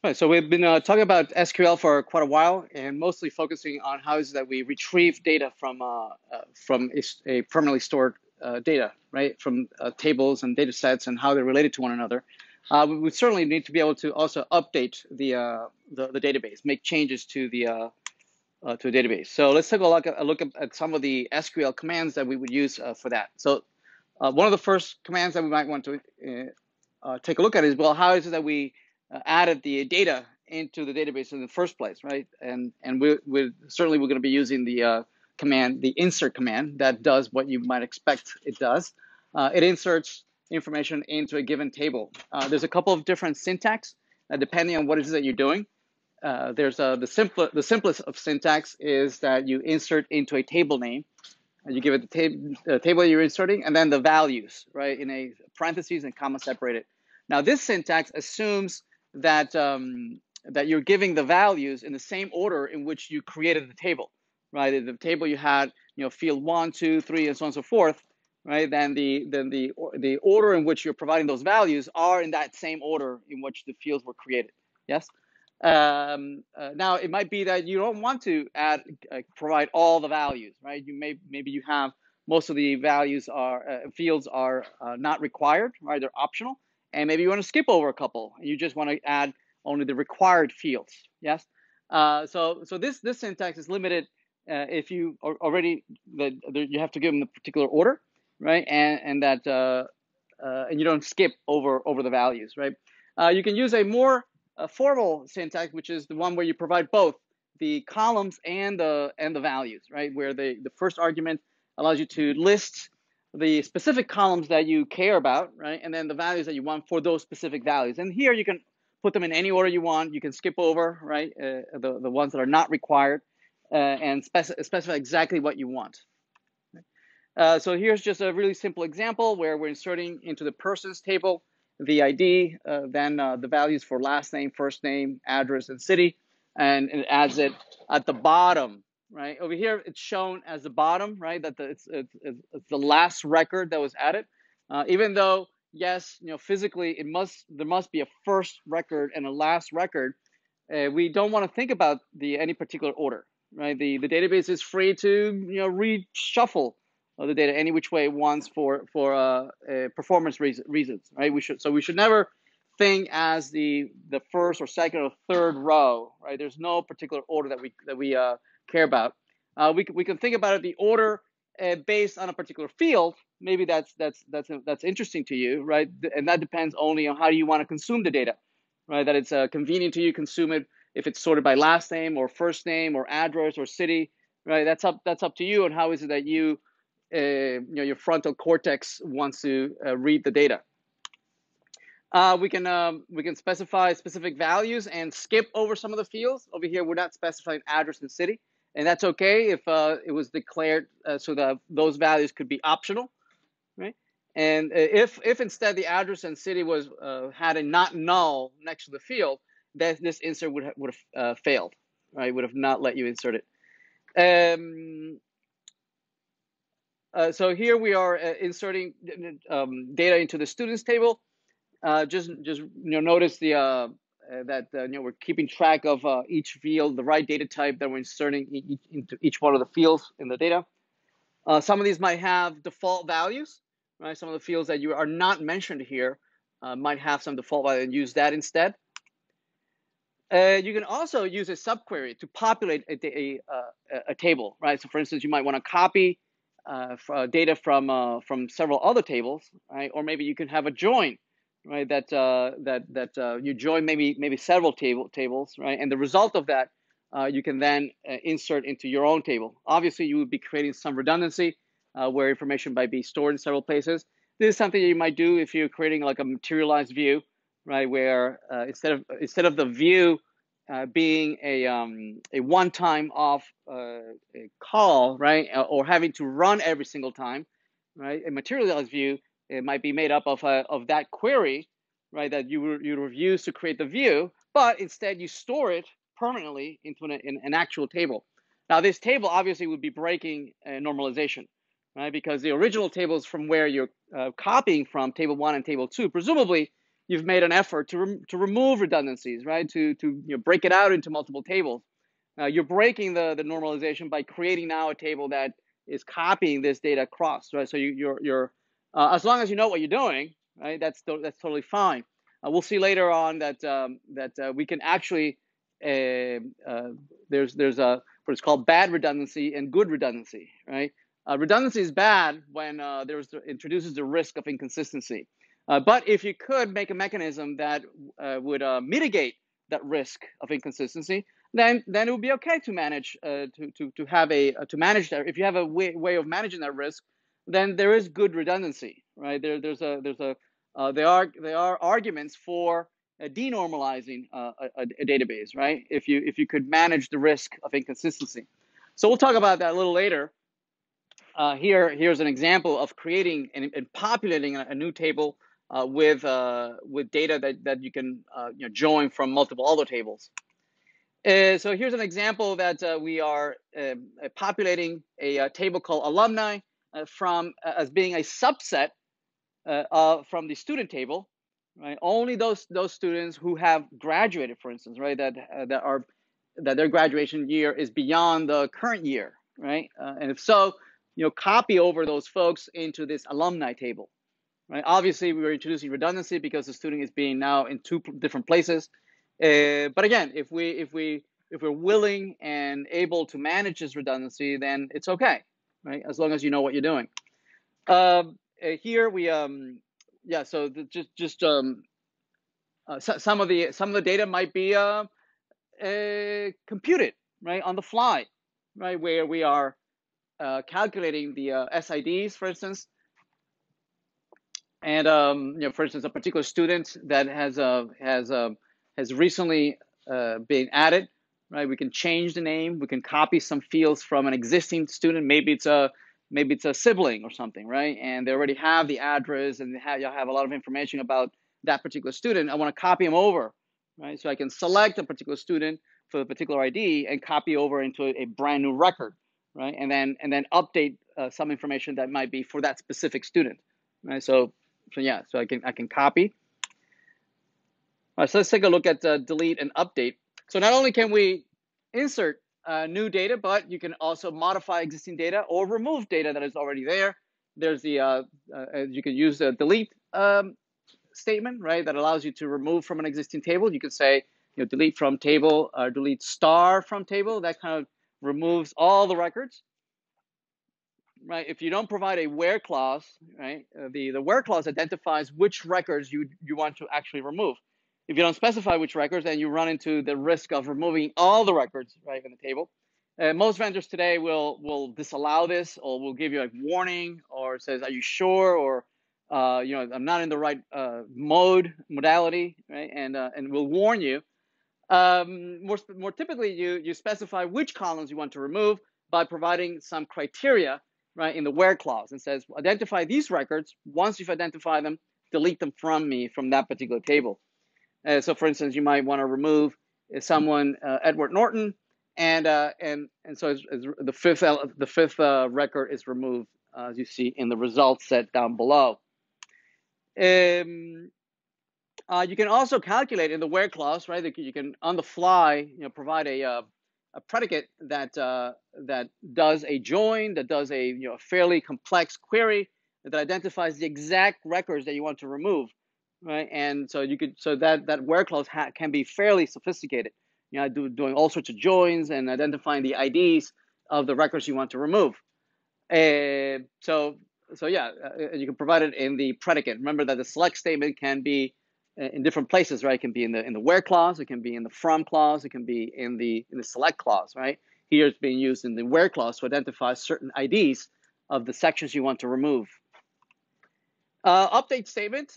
Right, so we've been talking about SQL for quite a while, and mostly focusing on how is that we retrieve data from a permanently stored data, right? From tables and data sets and how they're related to one another. We certainly need to be able to also update the database, make changes to a database. So let's take a look at some of the SQL commands that we would use for that. So one of the first commands that we might want to take a look at is, well, how is it that we added the data into the database in the first place, right? And we're certainly we're going to be using the command, the insert command, that does what you might expect it does. It inserts information into a given table. There's a couple of different syntax depending on what it is that you're doing. The simplest of syntax is that you insert into a table name. You give it the table you're inserting, and then the values, right, in a parentheses and comma separated. Now, this syntax assumes that that you're giving the values in the same order in which you created the table, right? In the table you had, field 1, 2, 3, and so on and so forth, right? Then the order in which you're providing those values are in that same order in which the fields were created. Yes. Now it might be that you don't want to provide all the values, right? Maybe you have most of the values are fields are not required, right? They're optional, and maybe you want to skip over a couple. And you just want to add only the required fields. Yes. So this syntax is limited if you already you have to give them the particular order, right? And you don't skip over the values, right? You can use a more formal syntax, which is the one where you provide both the columns and the values, right? Where the first argument allows you to list the specific columns that you care about, right? And then the values that you want for those specific values. And here you can put them in any order you want. You can skip over, right, the ones that are not required, and specify exactly what you want. So here's just a really simple example where we're inserting into the persons table the ID, then the values for last name, first name, address, and city, and it adds it at the bottom, right? Over here, it's shown as the bottom, right? That it's the last record that was added, even though yes, physically there must be a first record and a last record. We don't want to think about any particular order, right? The database is free to reshuffle the data any which way it wants for performance reasons, right? We should never think as the first or second or third row, right? There's no particular order that we care about. We can think about it the order based on a particular field. Maybe that's interesting to you, right? And that depends only on how do you want to consume the data, right? That it's convenient to you consume it if it's sorted by last name or first name or address or city, right? That's up to you. And how is it that your frontal cortex wants to read the data? We can specify specific values and skip over some of the fields. Over here, we're not specifying address and city, and that's okay if it was declared so that those values could be optional, right? And if instead the address and city was had a not null next to the field, that this insert would have failed, right? Would have not let you insert it. So here we are inserting data into the students table. Just notice that we're keeping track of each field, the right data type that we're inserting into each one of the fields in the data. Some of these might have default values, right? Some of the fields that you are not mentioned here might have some default value, and use that instead. You can also use a subquery to populate a table, right? So for instance, you might want to copy data from several other tables, right? Or maybe you can have a join, right? That you join maybe several tables, right? And the result of that, you can then insert into your own table. Obviously, you would be creating some redundancy where information might be stored in several places. This is something you might do if you're creating like a materialized view, right? Where instead of the view being a one-time off call, right, or having to run every single time, right? A materialized view, it might be made up of that query, right, that you would use to create the view, but instead you store it permanently into an actual table. Now, this table obviously would be breaking normalization, right? Because the original tables from where you're copying from, table 1 and table 2, presumably you've made an effort to remove redundancies, right? To break it out into multiple tables. You're breaking the normalization by creating now a table that is copying this data across, right? So you're as long as you know what you're doing, right? That's totally fine. We'll see later on that we can actually there's a what is called bad redundancy and good redundancy, right? Redundancy is bad when introduces the risk of inconsistency. But if you could make a mechanism that would mitigate that risk of inconsistency, then it would be okay to manage to manage that. If you have a way of managing that risk, then there is good redundancy, right? There are arguments for denormalizing a database, right? If you could manage the risk of inconsistency. So we'll talk about that a little later. Here's an example of creating and populating a new table with data that you can join from multiple other tables. So here's an example that we are populating a table called alumni as being a subset from the student table, right? Only those students who have graduated, for instance, right? That their graduation year is beyond the current year, right? And if so, copy over those folks into this alumni table, right? Obviously, we're introducing redundancy because the student is being now in two different places. But again, if we're willing and able to manage this redundancy, then it's okay, right? As long as you know what you're doing. Here we so some of the data might be computed, right, on the fly, right, where we are calculating the SIDs, for instance, and for instance, a particular student that has recently been added, right? We can change the name. We can copy some fields from an existing student. Maybe it's a sibling or something, right? And they already have the address and you'll have a lot of information about that particular student. I want to copy them over, right? So I can select a particular student for the particular ID and copy over into a brand new record, right? And then update some information that might be for that specific student, right? So I can copy. All right, so let's take a look at delete and update. So not only can we insert new data, but you can also modify existing data or remove data that is already there. There's the you can use the delete statement, right? That allows you to remove from an existing table. You can say delete from table or delete star from table. That kind of removes all the records. Right, if you don't provide a where clause, right, the where clause identifies which records you want to actually remove. If you don't specify which records, then you run into the risk of removing all the records, right, in the table. Most vendors today will disallow this, or will give you a warning, or says, "Are you sure?" Or I'm not in the right modality, right, and will warn you. More typically, you specify which columns you want to remove by providing some criteria, right, in the where clause, and says identify these records. Once you've identified them, delete them from that particular table. So, for instance, you might want to remove someone Edward Norton, and so the fifth record is removed, as you see in the results set down below. You can also calculate in the where clause, right? You can on the fly, provide a predicate that does a join, that does a fairly complex query that identifies the exact records that you want to remove, right? And so that where clause can be fairly sophisticated, doing all sorts of joins and identifying the IDs of the records you want to remove. You can provide it in the predicate. Remember that the select statement can be in different places, right? It can be in the where clause, it can be in the from clause, it can be in the select clause, right? Here it's being used in the where clause to identify certain IDs of the sections you want to remove. Update statement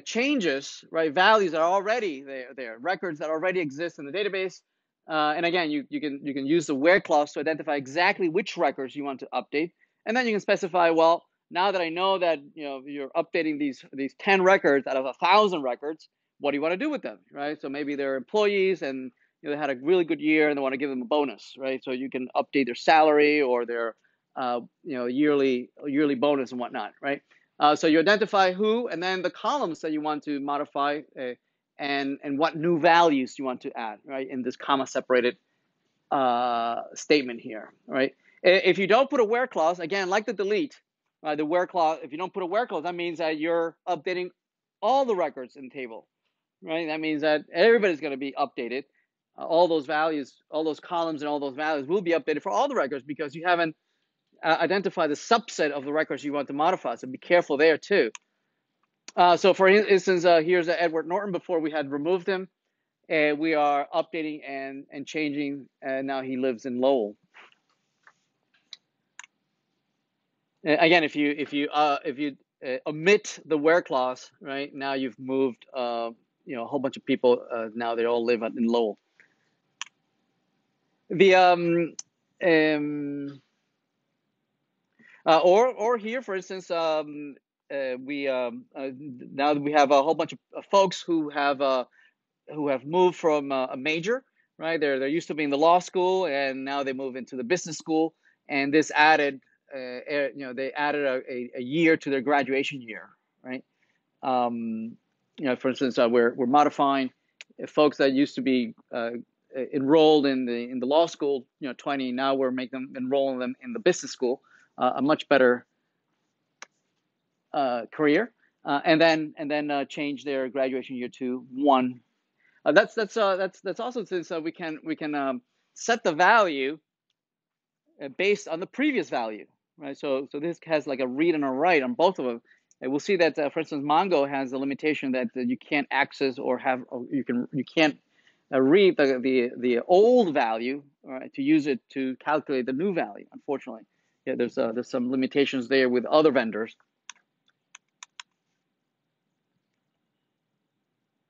changes, right? Values that are already there, records that already exist in the database. And again, you can use the where clause to identify exactly which records you want to update, and then you can specify, well, now that I know that you're updating these 10 records out of 1,000 records, what do you want to do with them, right? So maybe they're employees and they had a really good year and they want to give them a bonus, right? So you can update their salary or their yearly bonus and whatnot, right? So you identify who, and then the columns that you want to modify, and what new values you want to add, right, in this comma separated statement here, right? If you don't put a where clause, again, like the delete, the where clause, if you don't put a where clause, that means that you're updating all the records in the table, right? That means that everybody's going to be updated. All those values, all those columns and all those values will be updated for all the records because you haven't identified the subset of the records you want to modify. So be careful there too. So for instance, here's Edward Norton before we had removed him. And we are updating and changing, and now he lives in Lowell. Again, if you omit the where clause, right, now you've moved a whole bunch of people. Now they all live in Lowell. The or here, for instance, we now we have a whole bunch of folks who have moved from a major, right? They're used to being in the law school, and now they move into the business school, and this added, they added a year to their graduation year, right? For instance, we're modifying folks that used to be enrolled in the law school, 20. Now we're making them enroll them in the business school, a much better career, and then change their graduation year to 1. That's also since we can set the value based on the previous value, right? So this has like a read and a write on both of them. And we'll see that, for instance, Mongo has a limitation that you can't access or have, or you can't read the old value, right, to use it to calculate the new value. Unfortunately, yeah, there's some limitations there with other vendors.